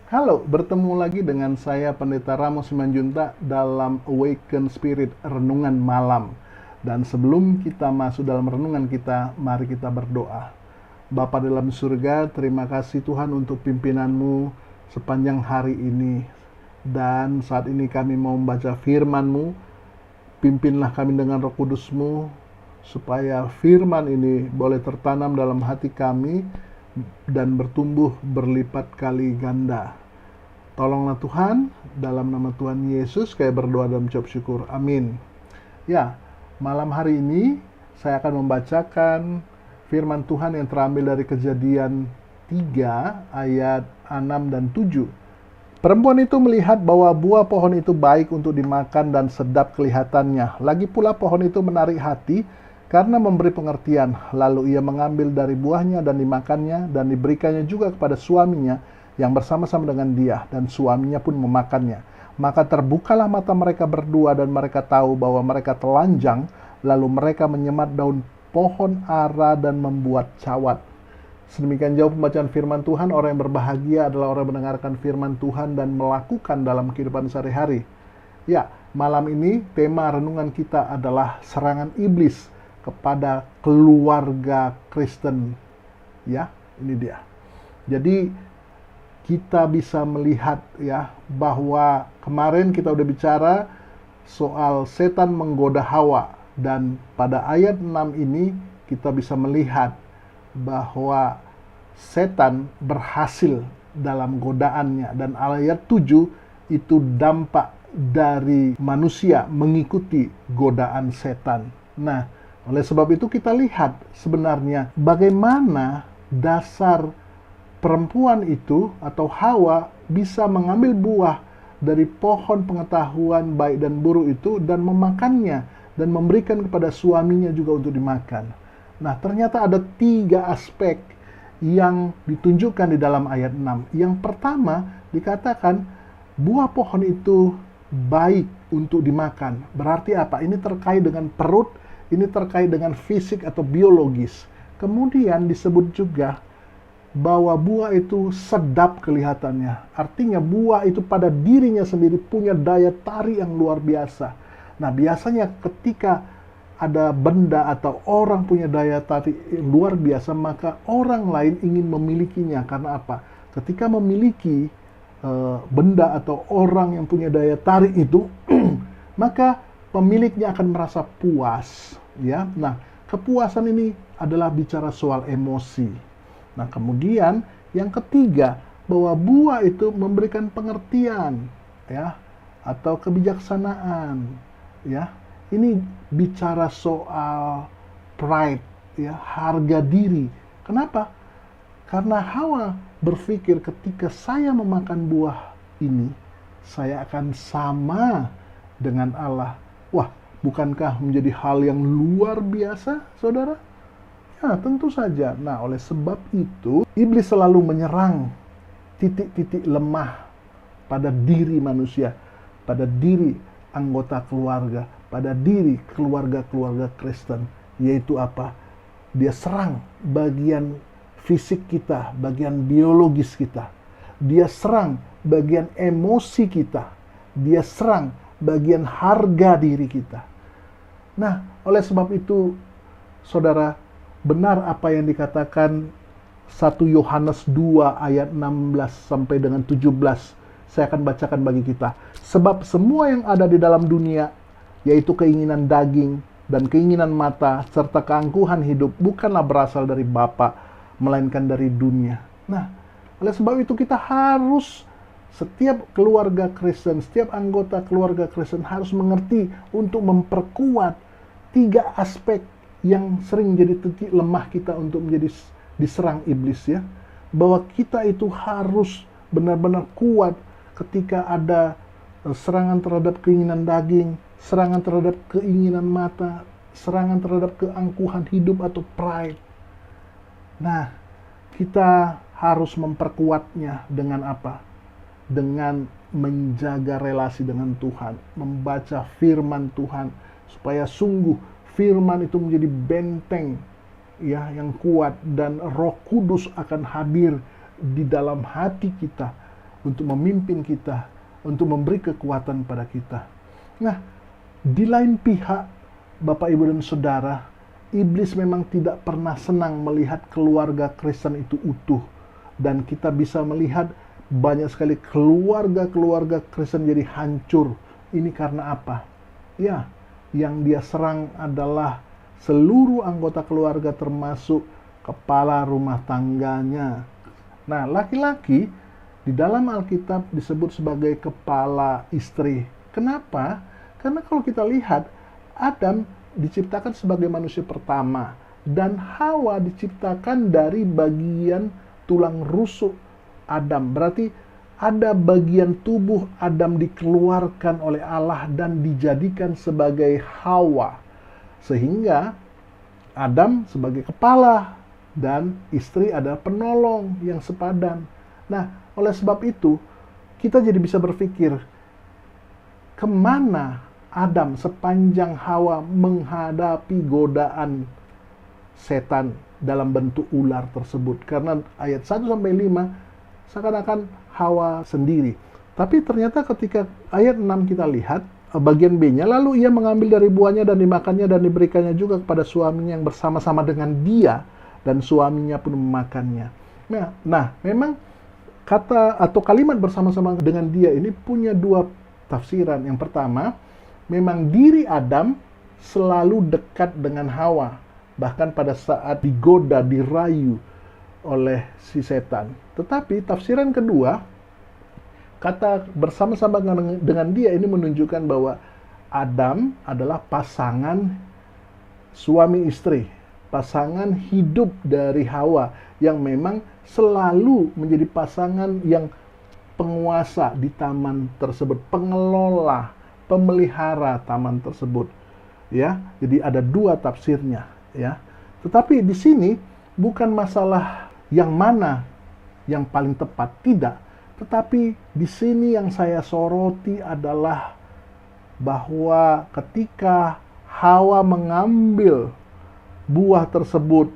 Halo, bertemu lagi dengan saya Pendeta Ramos Simanjuntak dalam Awaken Spirit Renungan Malam. Dan sebelum kita masuk dalam renungan kita, mari kita berdoa. Bapa dalam surga, terima kasih Tuhan untuk pimpinanmu sepanjang hari ini. Dan saat ini kami mau membaca firman-Mu, pimpinlah kami dengan Roh Kudus-Mu, supaya firman ini boleh tertanam dalam hati kami dan bertumbuh berlipat kali ganda. Tolonglah Tuhan, dalam nama Tuhan Yesus, kayak berdoa dan mengucap syukur. Amin. Ya, malam hari ini saya akan membacakan firman Tuhan yang terambil dari Kejadian 3 ayat 6 dan 7. Perempuan itu melihat bahwa buah pohon itu baik untuk dimakan dan sedap kelihatannya. Lagi pula pohon itu menarik hati karena memberi pengertian. Lalu ia mengambil dari buahnya dan dimakannya, dan diberikannya juga kepada suaminya yang bersama-sama dengan dia, dan suaminya pun memakannya. Maka terbukalah mata mereka berdua, dan mereka tahu bahwa mereka telanjang. Lalu mereka menyemat daun pohon ara dan membuat cawat. Sedemikian jauh pembacaan firman Tuhan. Orang yang berbahagia adalah orang yang mendengarkan firman Tuhan dan melakukan dalam kehidupan sehari-hari. Ya, malam ini tema renungan kita adalah serangan iblis kepada keluarga Kristen. Ya, ini dia. Jadi kita bisa melihat ya bahwa kemarin kita udah bicara soal setan menggoda Hawa, dan pada ayat 6 ini kita bisa melihat bahwa setan berhasil dalam godaannya, dan ayat 7 itu dampak dari manusia mengikuti godaan setan. Nah, oleh sebab itu kita lihat sebenarnya bagaimana dasar perempuan itu atau Hawa bisa mengambil buah dari pohon pengetahuan baik dan buruk itu dan memakannya dan memberikan kepada suaminya juga untuk dimakan. Nah, ternyata ada 3 aspek yang ditunjukkan di dalam ayat 6. Yang pertama dikatakan buah pohon itu baik untuk dimakan. Berarti apa? Ini terkait dengan perut, ini terkait dengan fisik atau biologis. Kemudian disebut juga bahwa buah itu sedap kelihatannya. Artinya buah itu pada dirinya sendiri punya daya tarik yang luar biasa. Nah, biasanya ketika ada benda atau orang punya daya tarik yang luar biasa, maka orang lain ingin memilikinya. Karena apa? Ketika memiliki benda atau orang yang punya daya tarik itu, maka pemiliknya akan merasa puas. Ya, nah, kepuasan ini adalah bicara soal emosi. Nah, kemudian yang ketiga, bahwa buah itu memberikan pengertian, ya, atau kebijaksanaan, ya. Ini bicara soal pride, ya, harga diri. Kenapa? Karena Hawa berpikir ketika saya memakan buah ini, saya akan sama dengan Allah. Wah, bukankah menjadi hal yang luar biasa, saudara? Ya, tentu saja. Nah, oleh sebab itu, iblis selalu menyerang titik-titik lemah pada diri manusia, pada diri anggota keluarga, pada diri keluarga-keluarga Kristen. Yaitu apa? Dia serang bagian fisik kita, bagian biologis kita. Dia serang bagian emosi kita. Dia serang bagian harga diri kita. Nah, oleh sebab itu, saudara, benar apa yang dikatakan 1 Yohanes 2 ayat 16 sampai dengan 17. Saya akan bacakan bagi kita. Sebab semua yang ada di dalam dunia, yaitu keinginan daging dan keinginan mata, serta keangkuhan hidup, bukanlah berasal dari Bapa, melainkan dari dunia. Nah, oleh sebab itu kita harus, setiap keluarga Kristen, setiap anggota keluarga Kristen harus mengerti untuk memperkuat 3 aspek yang sering jadi titik lemah kita untuk menjadi diserang iblis, ya. Bahwa kita itu harus benar-benar kuat ketika ada serangan terhadap keinginan daging, serangan terhadap keinginan mata, serangan terhadap keangkuhan hidup atau pride. Nah, kita harus memperkuatnya dengan apa? Dengan menjaga relasi dengan Tuhan, membaca firman Tuhan, supaya sungguh firman itu menjadi benteng, ya, yang kuat, dan Roh Kudus akan hadir di dalam hati kita untuk memimpin kita, untuk memberi kekuatan pada kita. Nah, di lain pihak, Bapak, Ibu, dan Saudara, iblis memang tidak pernah senang melihat keluarga Kristen itu utuh. Dan kita bisa melihat banyak sekali keluarga-keluarga Kristen jadi hancur. Ini karena apa? Ya, yang dia serang adalah seluruh anggota keluarga termasuk kepala rumah tangganya. Nah, laki-laki di dalam Alkitab disebut sebagai kepala istri. Kenapa? Karena kalau kita lihat, Adam diciptakan sebagai manusia pertama dan Hawa diciptakan dari bagian tulang rusuk Adam. Berarti ada bagian tubuh Adam dikeluarkan oleh Allah dan dijadikan sebagai Hawa. Sehingga Adam sebagai kepala dan istri adalah penolong yang sepadan. Nah, oleh sebab itu, kita jadi bisa berpikir, kemana Adam sepanjang Hawa menghadapi godaan setan dalam bentuk ular tersebut. Karena ayat 1-5 seakan-akan Hawa sendiri. Tapi ternyata ketika ayat 6 kita lihat, bagian B-nya, lalu ia mengambil dari buahnya dan dimakannya dan diberikannya juga kepada suaminya yang bersama-sama dengan dia, dan suaminya pun memakannya. Nah, memang kata atau kalimat bersama-sama dengan dia ini punya dua tafsiran. Yang pertama, memang diri Adam selalu dekat dengan Hawa, bahkan pada saat digoda, dirayu oleh si setan. Tetapi tafsiran kedua, kata bersama-sama dengan dia ini menunjukkan bahwa Adam adalah pasangan suami istri, pasangan hidup dari Hawa yang memang selalu menjadi pasangan yang penguasa di taman tersebut, pengelola, pemelihara taman tersebut. Ya, jadi ada dua tafsirnya, ya. Tetapi di sini bukan masalah yang mana yang paling tepat, tidak. Tetapi di sini yang saya soroti adalah bahwa ketika Hawa mengambil buah tersebut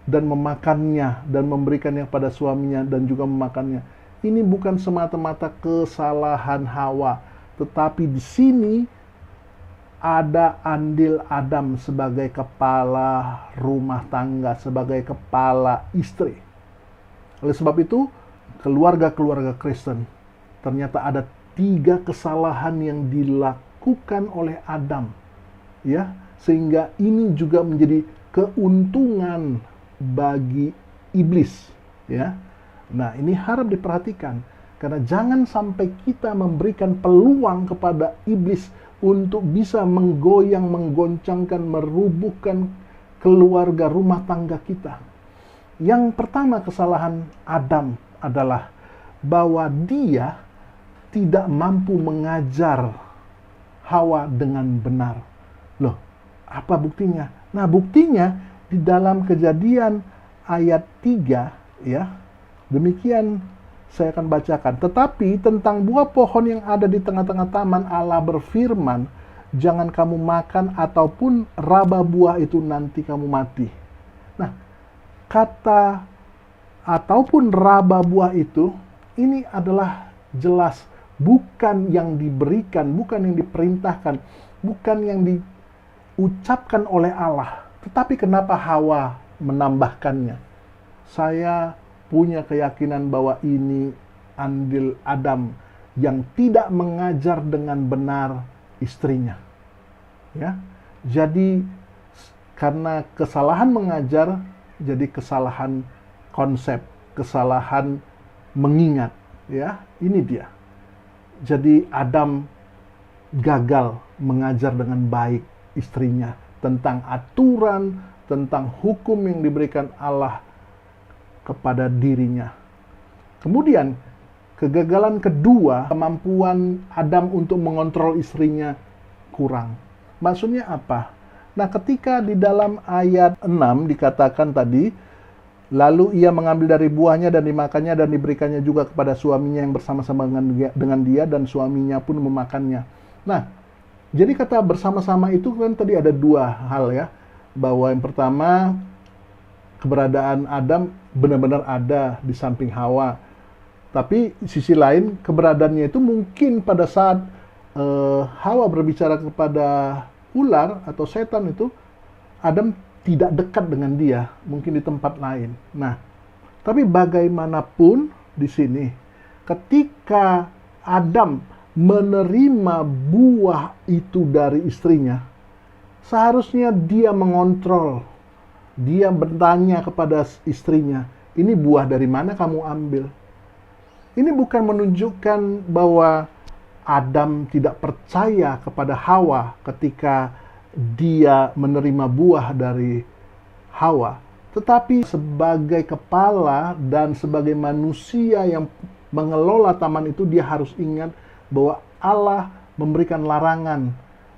dan memakannya dan memberikannya pada suaminya dan juga memakannya, ini bukan semata-mata kesalahan Hawa, tetapi di sini ada andil Adam sebagai kepala rumah tangga, sebagai kepala istri. Oleh sebab itu, keluarga-keluarga Kristen, ternyata ada 3 kesalahan yang dilakukan oleh Adam, ya, sehingga ini juga menjadi keuntungan bagi iblis, ya. Nah, ini harap diperhatikan, karena jangan sampai kita memberikan peluang kepada iblis untuk bisa menggoyang, menggoncangkan, merubuhkan keluarga rumah tangga kita. Yang pertama kesalahan Adam adalah bahwa dia tidak mampu mengajar Hawa dengan benar. Loh, apa buktinya? Nah, buktinya di dalam Kejadian ayat 3, ya. Demikian saya akan bacakan. Tetapi tentang buah pohon yang ada di tengah-tengah taman, Allah berfirman, jangan kamu makan ataupun raba buah itu, nanti kamu mati. Nah, kata ataupun raba buah itu, ini adalah jelas bukan yang diberikan, bukan yang diperintahkan, bukan yang diucapkan oleh Allah. Tetapi kenapa Hawa menambahkannya? Saya punya keyakinan bahwa ini andil Adam yang tidak mengajar dengan benar istrinya. Ya. Jadi karena kesalahan mengajar, jadi kesalahan konsep, kesalahan mengingat, ya. Ini dia. Jadi Adam gagal mengajar dengan baik istrinya tentang aturan, tentang hukum yang diberikan Allah kepada dirinya. Kemudian kegagalan kedua, kemampuan Adam untuk mengontrol istrinya kurang. Maksudnya apa? Nah, ketika di dalam ayat 6 dikatakan tadi, lalu ia mengambil dari buahnya dan dimakannya dan diberikannya juga kepada suaminya yang bersama-sama dengan dia, dan suaminya pun memakannya. Nah, jadi kata bersama-sama itu kan tadi ada 2 hal, ya. Bahwa yang pertama, keberadaan Adam benar-benar ada di samping Hawa. Tapi sisi lain keberadaannya itu mungkin pada saat Hawa berbicara kepada ular atau setan itu, Adam tidak dekat dengan dia, mungkin di tempat lain. Nah, tapi bagaimanapun di sini, ketika Adam menerima buah itu dari istrinya, seharusnya dia mengontrol. Dia bertanya kepada istrinya, ini buah dari mana kamu ambil? Ini bukan menunjukkan bahwa Adam tidak percaya kepada Hawa ketika dia menerima buah dari Hawa. Tetapi sebagai kepala dan sebagai manusia yang mengelola taman itu, dia harus ingat bahwa Allah memberikan larangan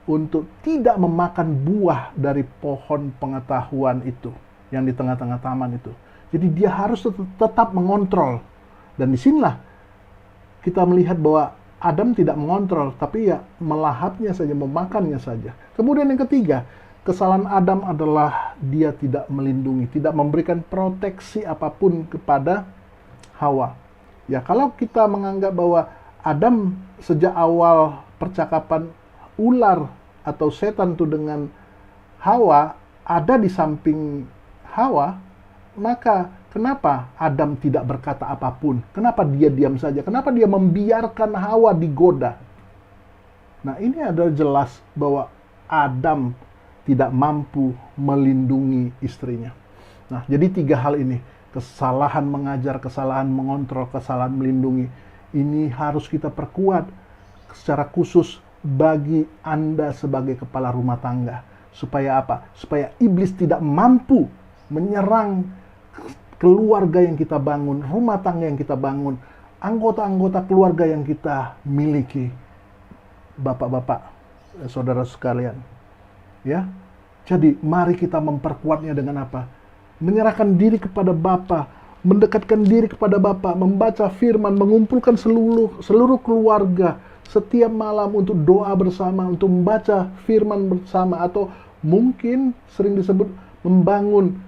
untuk tidak memakan buah dari pohon pengetahuan itu yang di tengah-tengah taman itu. Jadi dia harus tetap mengontrol. Dan disinilah kita melihat bahwa Adam tidak mengontrol, tapi ya melahapnya saja, memakannya saja. Kemudian yang ketiga, kesalahan Adam adalah dia tidak melindungi, tidak memberikan proteksi apapun kepada Hawa. Ya, kalau kita menganggap bahwa Adam sejak awal percakapan ular atau setan itu dengan Hawa ada di samping Hawa, maka kenapa Adam tidak berkata apapun? Kenapa dia diam saja? Kenapa dia membiarkan Hawa digoda? Nah, ini adalah jelas bahwa Adam tidak mampu melindungi istrinya. Nah, jadi tiga hal ini, kesalahan mengajar, kesalahan mengontrol, kesalahan melindungi, ini harus kita perkuat secara khusus bagi Anda sebagai kepala rumah tangga. Supaya apa? Supaya iblis tidak mampu menyerang keluarga yang kita bangun, rumah tangga yang kita bangun, anggota-anggota keluarga yang kita miliki. Bapak-bapak, saudara sekalian. Ya. Jadi, mari kita memperkuatnya dengan apa? Menyerahkan diri kepada Bapa, mendekatkan diri kepada Bapa, membaca firman, mengumpulkan seluruh keluarga setiap malam untuk doa bersama, untuk membaca firman bersama, atau mungkin sering disebut membangun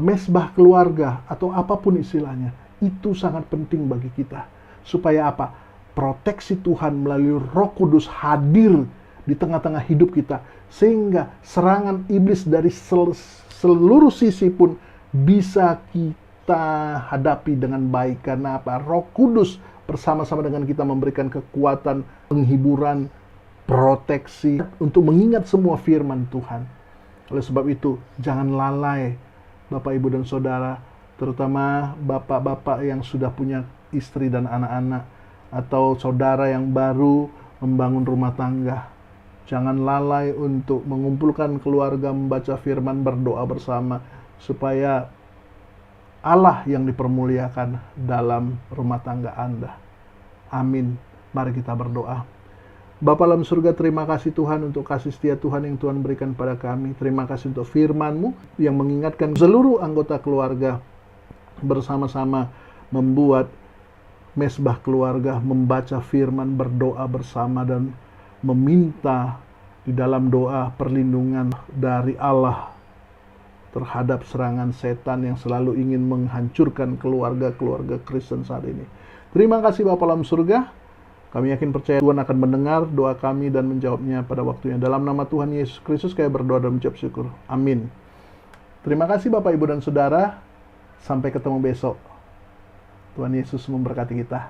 mesbah keluarga atau apapun istilahnya. Itu sangat penting bagi kita. Supaya apa? Proteksi Tuhan melalui Roh Kudus hadir di tengah-tengah hidup kita, sehingga serangan iblis dari seluruh sisi pun bisa kita hadapi dengan baik. Karena apa? Roh Kudus bersama-sama dengan kita memberikan kekuatan, penghiburan, proteksi untuk mengingat semua firman Tuhan. Oleh sebab itu, jangan lalai Bapak, Ibu, dan Saudara, terutama bapak-bapak yang sudah punya istri dan anak-anak, atau saudara yang baru membangun rumah tangga. Jangan lalai untuk mengumpulkan keluarga, membaca firman, berdoa bersama, supaya Allah yang dipermuliakan dalam rumah tangga Anda. Amin. Mari kita berdoa. Bapa dalam surga, terima kasih Tuhan untuk kasih setia Tuhan yang Tuhan berikan pada kami. Terima kasih untuk firman-Mu yang mengingatkan seluruh anggota keluarga bersama-sama membuat mesbah keluarga, membaca firman, berdoa bersama, dan meminta di dalam doa perlindungan dari Allah terhadap serangan setan yang selalu ingin menghancurkan keluarga-keluarga Kristen saat ini. Terima kasih Bapa dalam surga. Kami yakin percaya Tuhan akan mendengar doa kami dan menjawabnya pada waktunya. Dalam nama Tuhan Yesus Kristus kami berdoa dan mengucap syukur. Amin. Terima kasih Bapak, Ibu, dan Saudara. Sampai ketemu besok. Tuhan Yesus memberkati kita.